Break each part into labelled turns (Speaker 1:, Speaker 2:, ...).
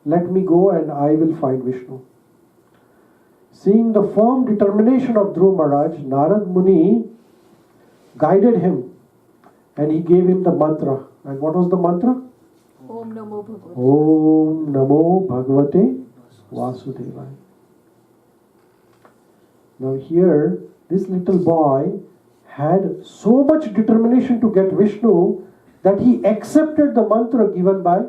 Speaker 1: let me go and I will find Vishnu. Seeing the firm determination of Dhruva Maharaj, Narad Muni guided him and he gave him the mantra. And what was the mantra?
Speaker 2: Om Namo Bhagavate.
Speaker 1: Om Namo Bhagavate Vasudevaya. Now here, this little boy had so much determination to get Vishnu that he accepted the mantra given by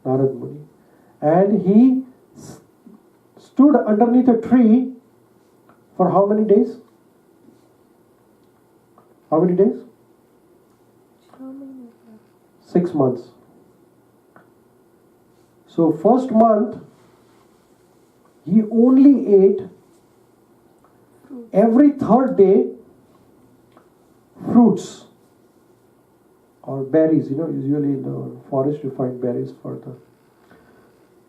Speaker 1: Narad Muni. And he stood underneath a tree for how many days? How many days? 6 months. So first month, he only ate every third day fruits or berries. Usually in the forest you find berries for the.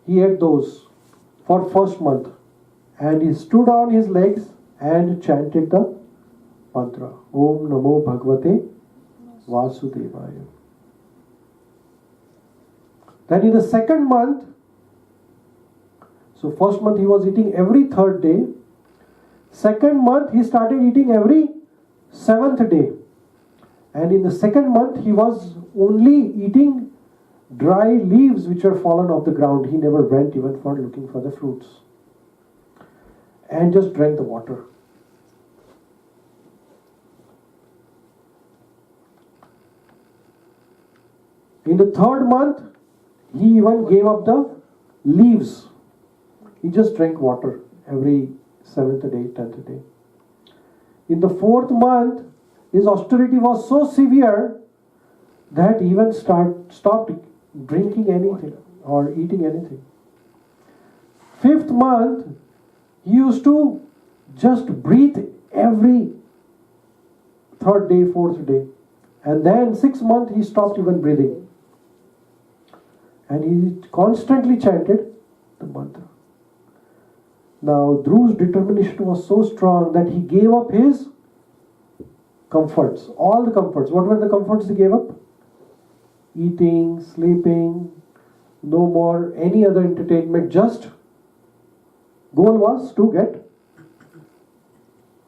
Speaker 1: He ate those for first month, and he stood on his legs and chanted the mantra Om Namo Bhagavate Vasudevaya. Then in the second month, so first month he was eating every third day. Second month he started eating every seventh day. And in the second month he was only eating dry leaves which were fallen off the ground. He never went even for looking for the fruits. And just drank the water. In the third month, he even gave up the leaves. He just drank water every 7th day, 10th day. In the fourth month, his austerity was so severe that he even stopped drinking anything or eating anything. Fifth month, he used to just breathe every third day, fourth day. And then 6th month, he stopped even breathing. And he constantly chanted the mantra. Now, Dhruva's determination was so strong that he gave up his comforts, all the comforts. What were the comforts he gave up? Eating, sleeping, no more any other entertainment. Just goal was to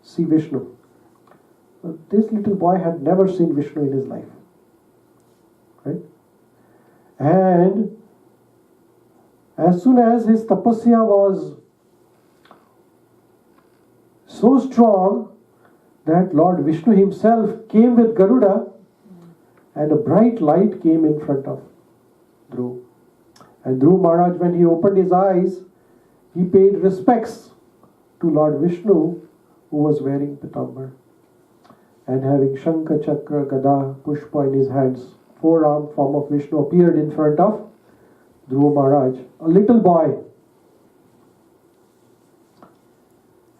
Speaker 1: see Vishnu. This little boy had never seen Vishnu in his life. Right? And as soon as his tapasya was so strong that Lord Vishnu himself came with Garuda and a bright light came in front of Dhruva. And Dhruva Maharaj, when he opened his eyes, he paid respects to Lord Vishnu, who was wearing pitambar and having Shankha, Chakra, Gada, Pushpa in his hands. Four-armed form of Vishnu appeared in front of Dhruva Maharaj, a little boy.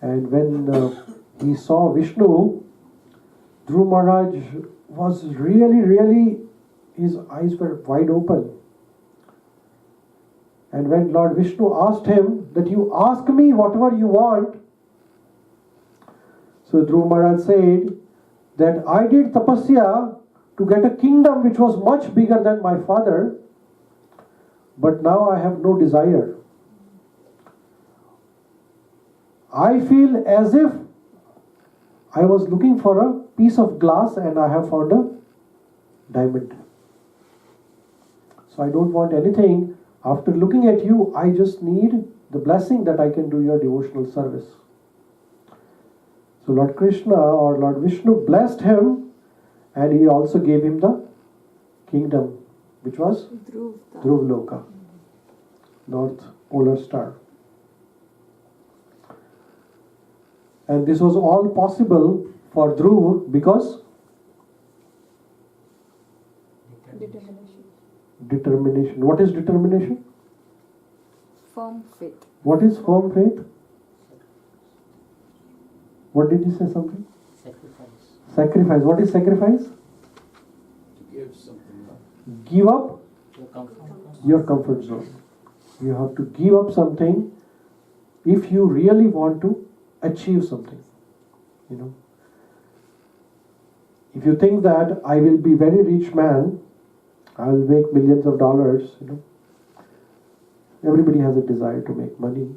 Speaker 1: And when he saw Vishnu, Dhruva Maharaj was really, his eyes were wide open. And when Lord Vishnu asked him that you ask me whatever you want, so Dhruva Maharaj said that I did tapasya to get a kingdom which was much bigger than my father, but now I have no desire. I feel as if I was looking for a piece of glass and I have found a diamond. So I don't want anything. After looking at you, I just need the blessing that I can do your devotional service. So Lord Krishna or Lord Vishnu blessed him, and he also gave him the kingdom, which was Dhruv Loka, North Polar Star. And this was all possible for Dhruv because determination. What is determination?
Speaker 2: Firm faith.
Speaker 1: What is firm faith? What did he say something? Sacrifice. What is sacrifice?
Speaker 3: To give something up.
Speaker 1: Give up your comfort zone. You have to give up something if you really want to achieve something. If you think that I will be very rich man, I will make millions of dollars, Everybody has a desire to make money.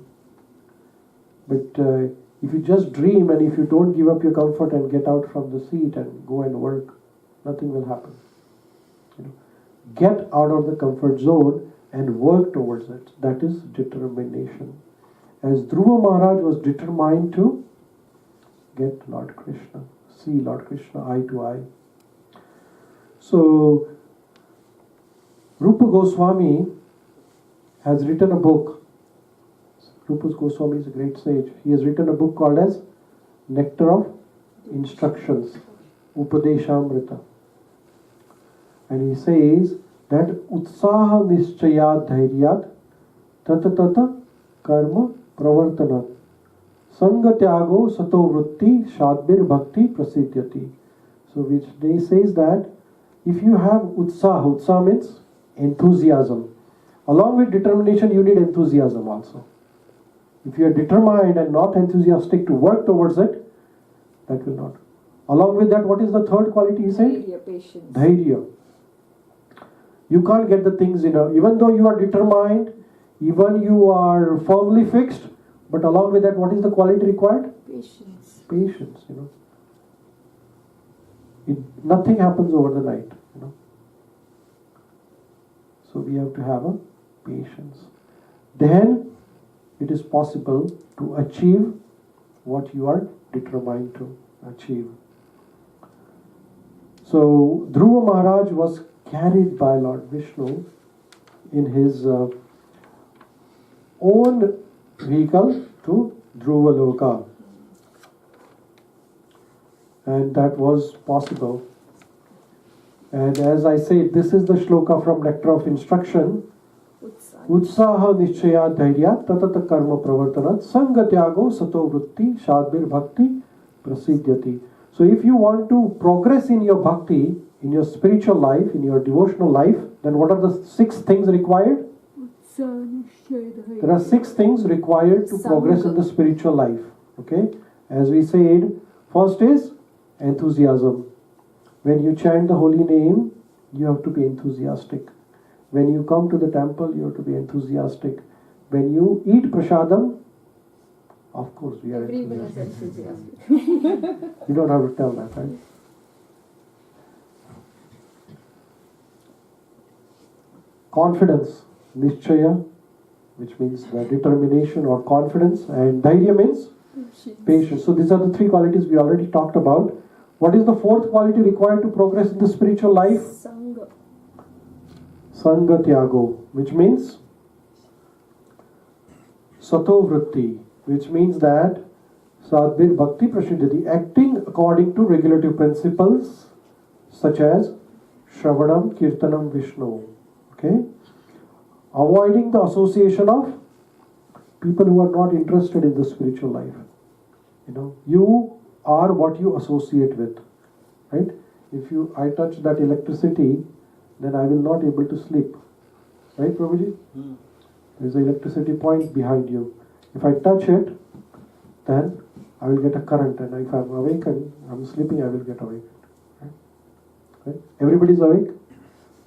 Speaker 1: But if you just dream and if you don't give up your comfort and get out from the seat and go and work, nothing will happen. You know, get out of the comfort zone and work towards it. That is determination. As Dhruva Maharaj was determined to get Lord Krishna, see Lord Krishna eye to eye. So, Rupa Goswami has written a book. Rupa Goswami is a great sage. He has written a book called as Nectar of Instructions, Upadeshamrita. And he says that Utsaha Nischayat Dhairyat Tata Tata Karma Pravartanat Sangatyago Sato Vritti Shadbir Bhakti Prasidyati. So which they says that if you have utsaha means enthusiasm. Along with determination, you need enthusiasm also. If you are determined and not enthusiastic to work towards it, that will not. Along with that, what is the third quality he said?
Speaker 2: Dhairya, patience.
Speaker 1: Dhairya. You can't get the things even though you are determined, even you are firmly fixed, but along with that, what is the quality required?
Speaker 2: Patience.
Speaker 1: Patience, Nothing happens over the night, So we have to have a patience. Then it is possible to achieve what you are determined to achieve. So Dhruva Maharaj was carried by Lord Vishnu in his own vehicle to Dhruva Loka. And that was possible. And as I said, this is the shloka from Nectar of Instruction. Utsaha Nischaya Dhairya Tatata Karma Pravartanat Sangatyago Sato Vritti Shadbir Bhakti Prasidyati. So if you want to progress in your bhakti, in your spiritual life, in your devotional life, then what are the 6 things required? There are 6 things required to progress in the spiritual life. Okay? As we said, first is enthusiasm. When you chant the holy name, you have to be enthusiastic. When you come to the temple, you have to be enthusiastic. When you eat prasadam, of course we are
Speaker 2: Everyone is
Speaker 1: enthusiastic.
Speaker 2: enthusiastic.
Speaker 1: You don't have to tell that, right? Confidence, nischaya, which means the determination or confidence, and dhairya means patience. So these are the 3 qualities we already talked about. What is the 4th quality required to progress in the spiritual life?
Speaker 2: Sangha.
Speaker 1: Sangha Tyago, which means Sato Vritti, which means that Sadbir Bhakti Prasiddhati, acting according to regulative principles such as Shravanam, Kirtanam, Vishnu. Okay? Avoiding the association of people who are not interested in the spiritual life. You are what you associate with. Right? If I touch that electricity, then I will not able to sleep. Right, Prabhuji? There is an electricity point behind you. If I touch it, then I will get a current, and if I am awake and I am sleeping, I will get awake. Right? Everybody is awake?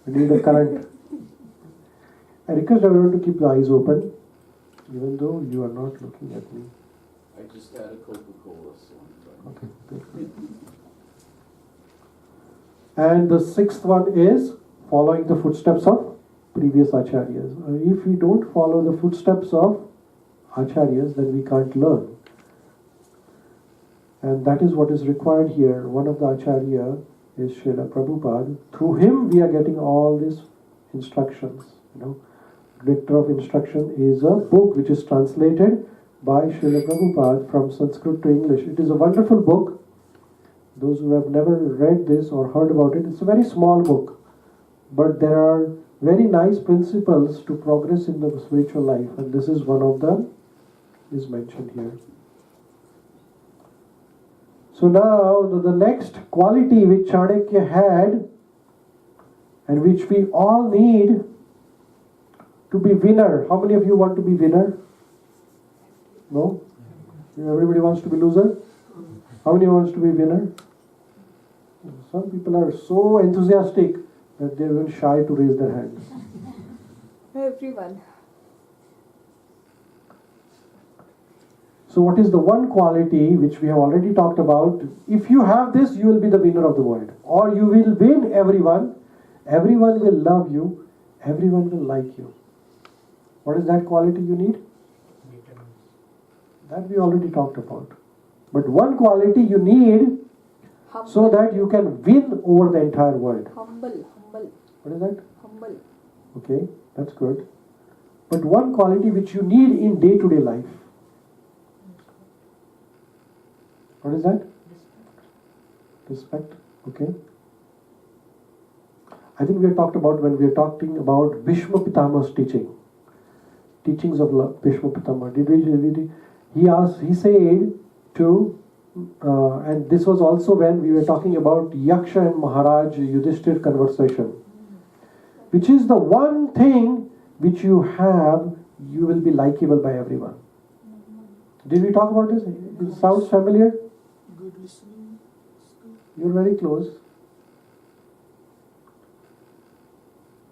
Speaker 1: We need a current. I request everyone to keep the eyes open, even though you are not looking at me.
Speaker 3: I just had a Coca-Cola, so I'm
Speaker 1: Okay, good. And the 6th one is following the footsteps of previous acharyas. If we don't follow the footsteps of acharyas, then we can't learn. And that is what is required here. One of the acharya is Srila Prabhupada. Through him we are getting all these instructions. Nectar of Instruction is a book which is translated by Srila Prabhupada from Sanskrit to English. It is a wonderful book. Those who have never read this or heard about it, it's a very small book. But there are very nice principles to progress in the spiritual life, and this is one of them is mentioned here. So now the next quality which Chanakya had and which we all need to be winner. How many of you want to be winner? No? Everybody wants to be loser? How many wants to be winner? Some people are so enthusiastic that they are even shy to raise their hand.
Speaker 2: Everyone.
Speaker 1: So what is the one quality which we have already talked about? If you have this, you will be the winner of the world. Or you will win everyone. Everyone will love you. Everyone will like you. What is that quality you need? That we already talked about. But one quality you need
Speaker 2: Humble.
Speaker 1: so that you can win over the entire world.
Speaker 2: Humble.
Speaker 1: What is that?
Speaker 2: Humble.
Speaker 1: Okay, that's good. But one quality which you need in day-to-day life. What is that? Respect. Okay. I think we have talked about when we are talking about Bhishma Pitama's teachings of Bhishma Pitama. He said to, and this was also when we were talking about Yaksha and Maharaj Yudhishthir conversation. Which is the one thing which you have, you will be likable by everyone. Did we talk about this? It sounds familiar?
Speaker 4: Good listening.
Speaker 1: You're very close.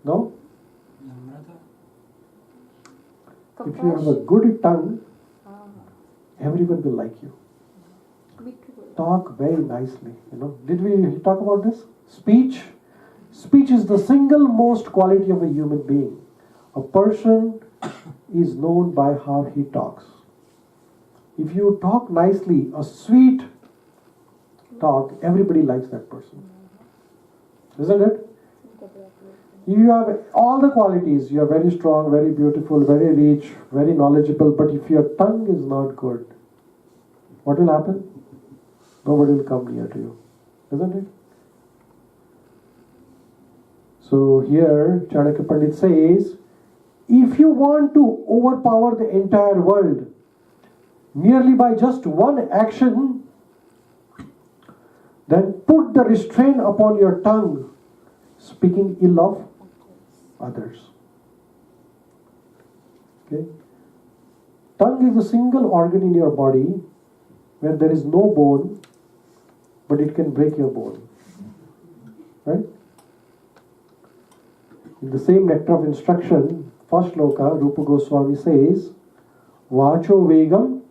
Speaker 1: No?
Speaker 4: Namrata.
Speaker 1: If you have a good tongue, everyone will like you. Talk very nicely. Did we talk about this? Speech. Speech is the single most quality of a human being. A person is known by how he talks. If you talk nicely, a sweet talk, everybody likes that person. Isn't it? You have all the qualities. You are very strong, very beautiful, very rich, very knowledgeable. But if your tongue is not good, what will happen? Nobody will come near to you. Isn't it? So here Chanakya Pandit says, if you want to overpower the entire world merely by just one action, then put the restraint upon your tongue, speaking ill of others. Okay? Tongue is a single organ in your body where there is no bone, but it can break your bone. Right? In the same nectar of instruction, first shloka, Rupa Goswami says, Vacho Vegam,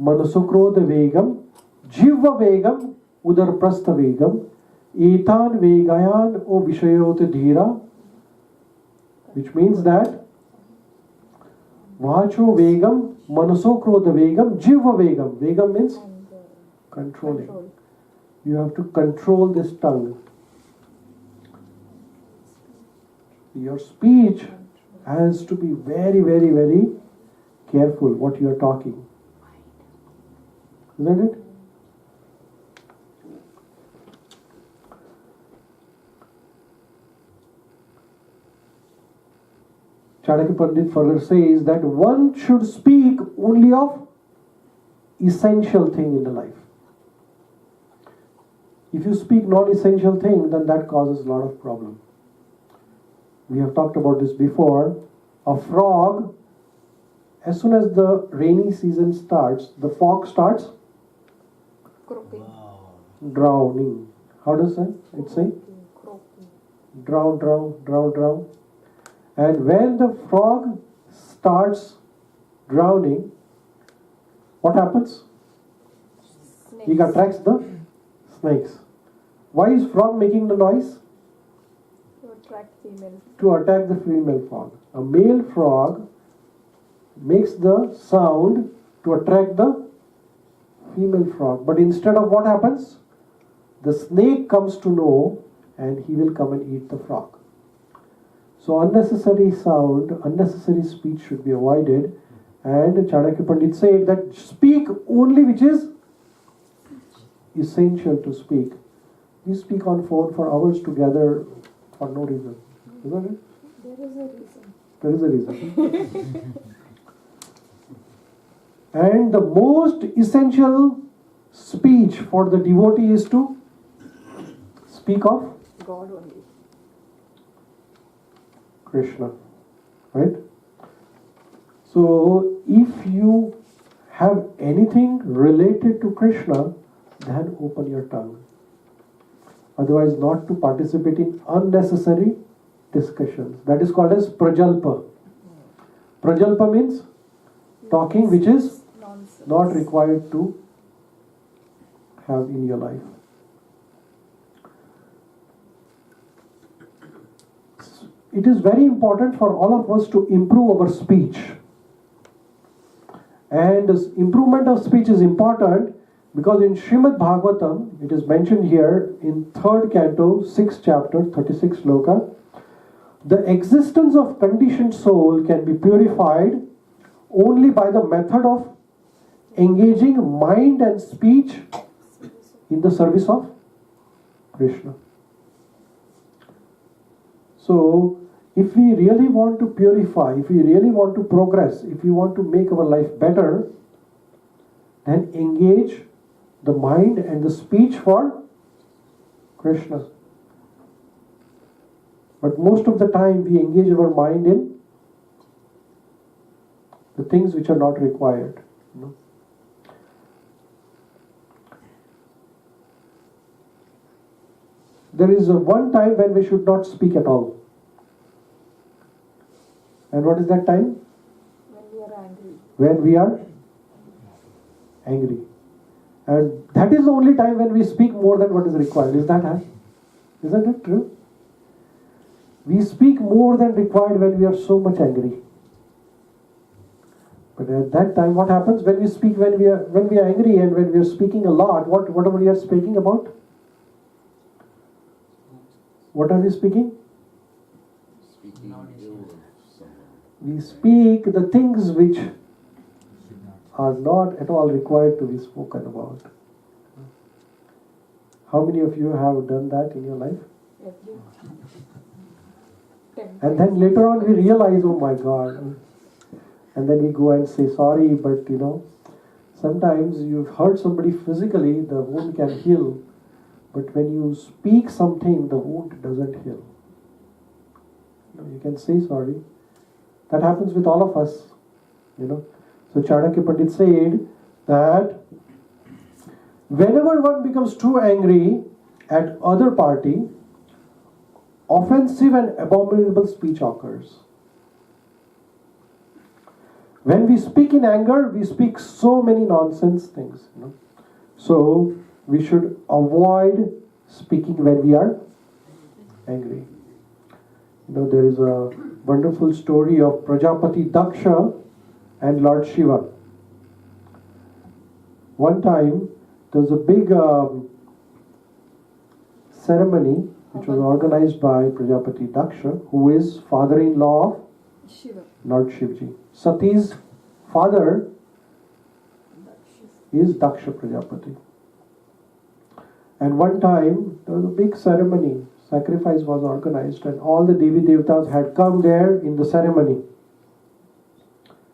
Speaker 1: Manasukrodha Vegam, Jivva Vegam, Udar Prastha Vegam, Etan Vegayan O Vishayot Dhira, which means that Vacho Vegam, Manasukrodha Vegam, Jivva Vegam. Vegam means controlling. You have to control this tongue. Your speech has to be very, very, very careful what you are talking. Isn't it? Chanakya Pandit further says that one should speak only of essential thing in the life. If you speak non-essential thing, then that causes a lot of problem. We have talked about this before. A frog, as soon as the rainy season starts, the frog starts
Speaker 2: Croaking.
Speaker 1: drowning. How does it say?
Speaker 2: Croaking.
Speaker 1: Drown, drown, drown, drown. And when the frog starts drowning, what happens? He
Speaker 2: Snakes.
Speaker 1: attracts the snakes. Why is frog making the noise?
Speaker 2: To attract female.
Speaker 1: To attack the female frog. A male frog makes the sound to attract the female frog. But instead of what happens? The snake comes to know and he will come and eat the frog. So unnecessary sound, unnecessary speech should be avoided. And Chanakya Pandit said that speak only which is essential to speak. We speak on phone for hours together for no reason. Isn't it?
Speaker 2: There is a reason.
Speaker 1: There is a reason. And the most essential speech for the devotee is to speak of
Speaker 2: God only.
Speaker 1: Krishna. Right? So if you have anything related to Krishna, then open your tongue. Otherwise, not to participate in unnecessary discussions. That is called as prajalpa. Prajalpa means talking which is
Speaker 2: Nonsense.
Speaker 1: not required to have in your life. It is very important for all of us to improve our speech. And this improvement of speech is important because in Srimad Bhagavatam, it is mentioned here in 3rd canto, 6th chapter, 36 sloka, the existence of conditioned soul can be purified only by the method of engaging mind and speech in the service of Krishna. So, if we really want to purify, if we really want to progress, if we want to make our life better, then engage the mind and the speech for Krishna. But most of the time we engage our mind in the things which are not required. There is one time when we should not speak at all. And what is that time?
Speaker 2: When we are angry.
Speaker 1: When we are angry. And that is the only time when we speak more than what is required. Isn't it true? We speak more than required when we are so much angry. But at that time, what happens when we speak when we are angry and when we are speaking a lot? Whatever we are speaking about? What are we speaking?
Speaker 3: Speaking ill of someone.
Speaker 1: We speak the things which are not at all required to be spoken about. How many of you have done that in your life?
Speaker 2: Every
Speaker 1: And then later on we realize, oh my God. And then we go and say sorry, but sometimes you've hurt somebody physically, the wound can heal. But when you speak something, the wound doesn't heal. You can say sorry. That happens with all of us. So Chanakya Pandit said that whenever one becomes too angry at other party, offensive and abominable speech occurs. When we speak in anger, we speak so many nonsense things. So we should avoid speaking when we are angry. There is a wonderful story of Prajapati Daksha and Lord Shiva. One time, there was a big ceremony which was organized by Prajapati Daksha, who is father-in-law of
Speaker 2: Shiva.
Speaker 1: Lord Shivji. Sati's father is Daksha Prajapati. And one time, there was a big ceremony. Sacrifice was organized and all the Devi Devatas had come there in the ceremony.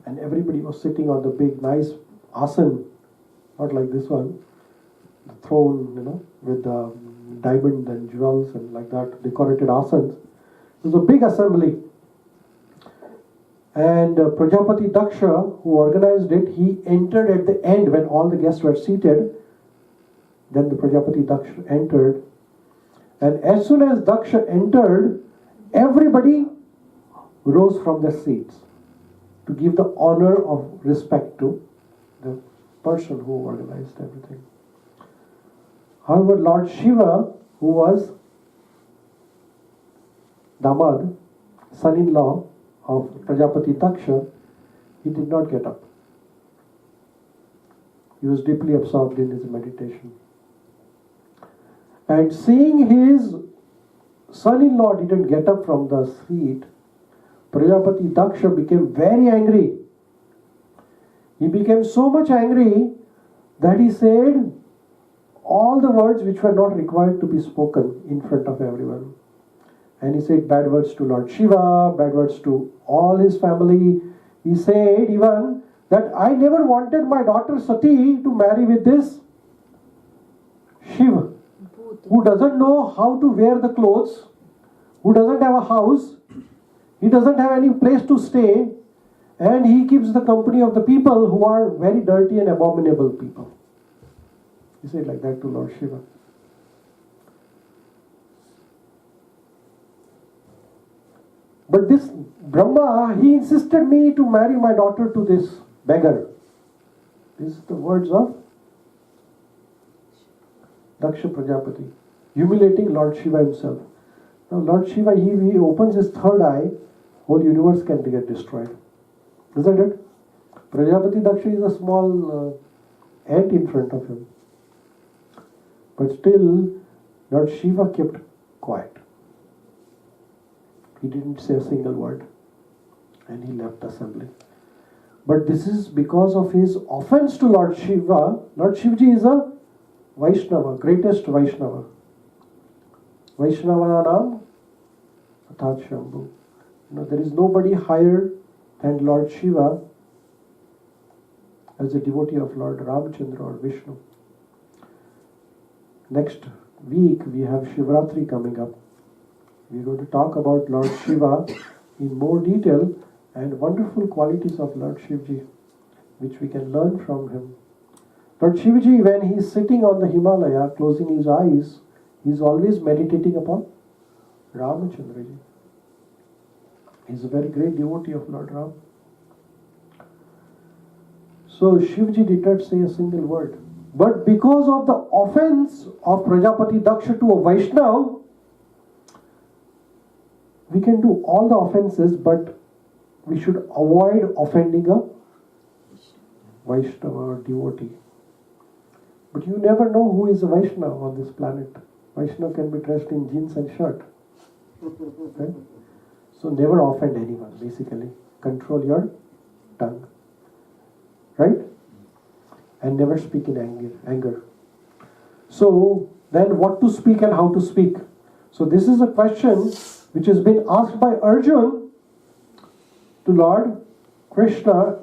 Speaker 1: And everybody was sitting on the big, nice asan, not like this one, the throne, with the diamond and jewels and like that, decorated asans. It was a big assembly. And Prajapati Daksha, who organized it, he entered at the end when all the guests were seated. Then the Prajapati Daksha entered. And as soon as Daksha entered, everybody rose from their seats to give the honor of respect to the person who organized everything. However, Lord Shiva, who was Damad, son-in-law of Prajapati Daksha, he did not get up. He was deeply absorbed in his meditation. And seeing his son-in-law didn't get up from the seat, Prajapati Daksha became very angry. He became so much angry that he said all the words which were not required to be spoken in front of everyone. And he said bad words to Lord Shiva, bad words to all his family. He said even that I never wanted my daughter Sati to marry with this Shiva, who doesn't know how to wear the clothes, who doesn't have a house, he doesn't have any place to stay, and he keeps the company of the people who are very dirty and abominable people. He said like that to Lord Shiva. But this Brahma, he insisted me to marry my daughter to this beggar, This is the words of Daksha Prajapati, humiliating Lord Shiva himself. Now Lord Shiva, he opens his third eye, whole universe can get destroyed. Isn't it? Prajapati Daksha is a small ant in front of him. But still, Lord Shiva kept quiet. He didn't say a single word. And he left the assembly. But this is because of his offense to Lord Shiva. Lord Shivji is a Vaishnava, greatest Vaishnava. Vaishnava Nam Athat Shambhu. There is nobody higher than Lord Shiva as a devotee of Lord Ramchandra or Vishnu. Next week we have Shivratri coming up. We are going to talk about Lord Shiva in more detail and wonderful qualities of Lord Shivji, which we can learn from him. Lord Shivji, when he is sitting on the Himalaya, closing his eyes, he is always meditating upon Ramachandraji. He is a very great devotee of Lord Ram. So Shivji did not say a single word. But because of the offense of Prajapati Daksha to a Vaishnava, we can do all the offenses, but we should avoid offending a Vaishnava or devotee. But you never know who is a Vaishnava on this planet. Vaishnava can be dressed in jeans and shirt. Right? So never offend anyone, basically. Control your tongue. Right? And never speak in anger. So then what to speak and how to speak? So this is a question which has been asked by Arjun to Lord Krishna.